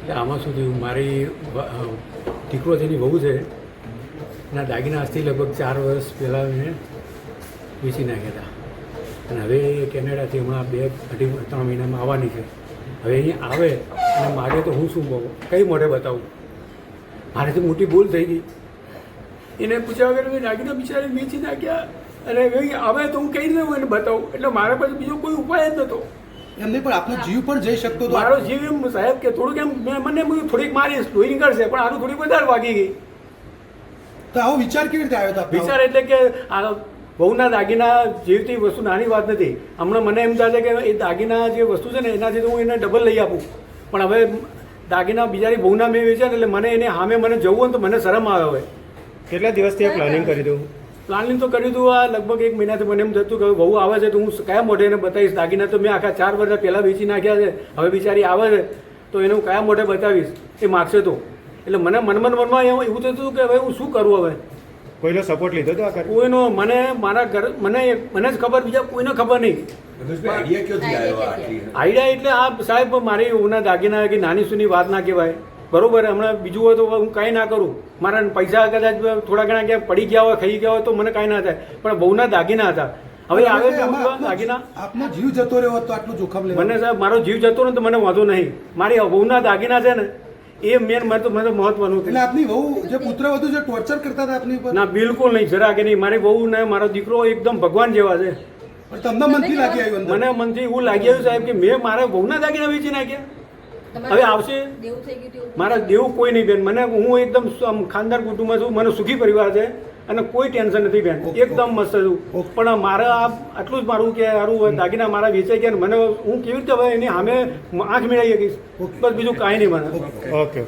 એટલે આમાં શું થયું, મારી દીકરો છે એની વહુ છે એના દાગીના આજથી લગભગ 4 વર્ષ પહેલાં મેં વેચી નાખ્યા હતા અને હવે કેનેડાથી હમણાં 2-3 મહિનામાં આવવાની છે. હવે અહીંયા આવે અને મારે તો હું શું કઈ મોઢે બતાવું, મારેથી મોટી ભૂલ થઈ ગઈ. એને પૂછ્યા વગર મેં દાગીના બિચારી વેચી નાખ્યા અને હવે આવે તો હું કઈ રીતે એને બતાવું, એટલે મારા પાસે બીજો કોઈ ઉપાય જ નહોતો. એમ નહીં, પણ આપનો જીવ પણ જઈ શકતો હતો. મારો જીવ એમ સાહેબ કે થોડુંક એમ મને થોડીક મારી લોહી નીકળશે, પણ આનું થોડીક વધારે વાગી ગઈ. તો આવો વિચાર કેવી રીતે આવ્યો હતો? વિચાર એટલે કે આ બહુના દાગીના જેવી વસ્તુ નાની વાત નથી. હમણાં મને એમ થાય છે કે એ દાગીના જે વસ્તુ છે ને એનાથી તો હું એને ડબલ લઈ આપું, પણ હવે દાગીના બીજાની બહુના મેં વેચ્યા એટલે મને એને સામે મને જવું હોય તો મને શરમ આવે. હવે કેટલા દિવસથી આ પ્લાનિંગ કરી દઉં? પ્લાનિંગ તો કર્યું હતું, આ લગભગ 1 મહિનાથી મને એમ થતું કે બહુ આવે છે તો હું કયા મોઢે એને બતાવીશ. દાગીના તો મેં આખા 4 વર્ષ પહેલાં વેચી નાખ્યા છે, હવે બિચારી આવે છે તો એને હું કયા મોઢે બતાવીશ, એ માગશે તો. એટલે મને મનમાં એવું થતું હતું કે હવે હું શું કરું. હવે કોઈનો સપોર્ટ લીધો હતો આ કોઈનો મને મારા ઘર મને જ ખબર, બીજા કોઈને ખબર નહીં. આઈડિયા એટલે આ સાહેબ મારી ઉના દાગીના કે નાની સુની વાત ના કહેવાય, બરોબર. હમણાં બીજું હોય તો હું કાંઈ ના કરું, મારા પૈસા કદાચ થોડા ઘણા ક્યાંક પડી ગયા હોય, ખાઈ ગયા હોય તો મને કાંઈ ના થાય, પણ બહુના દાગીના હતા. હવે આવે દાગીના આપનો જીવ જતો રહ્યો તો આટલું જોખમ લેવું? મને સાહેબ મારો જીવ જતો ને તો મને વાંધો નહીં. મારી બહુના દાગીના છે ને એ મેન મને તો મહત્વનું. એટલે આપની વહુ જે પુત્રવધુ જે ટોર્ચર કરતા હતા આપની પર? ના, બિલકુલ નહીં, જરા કે નહીં. મારી બહુ ને મારો દીકરો એકદમ ભગવાન જેવા છે. પણ તમને મનથી લાગી આવ્યું અંદર? મને મનથી એવું લાગી આવ્યું સાહેબ કે મેં મારા બહુના દાગીના વેચી નાખ્યા. હવે આવશે મારા દેવું કોઈ નહીં બેન. મને હું એકદમ ખાનદાર કુટુંબમાં છું, મને સુખી પરિવાર છે અને કોઈ ટેન્શન નથી બેન, એકદમ મસ્ત છું. પણ મારે આટલું જ મારું કે સારું દાગીના મારા વેચાઈ ગયા, મને હું કેવી રીતે હવે એની સામે આંખ મેળવી શકીશ, બસ બીજું કાંઈ નહીં મને. ઓકે.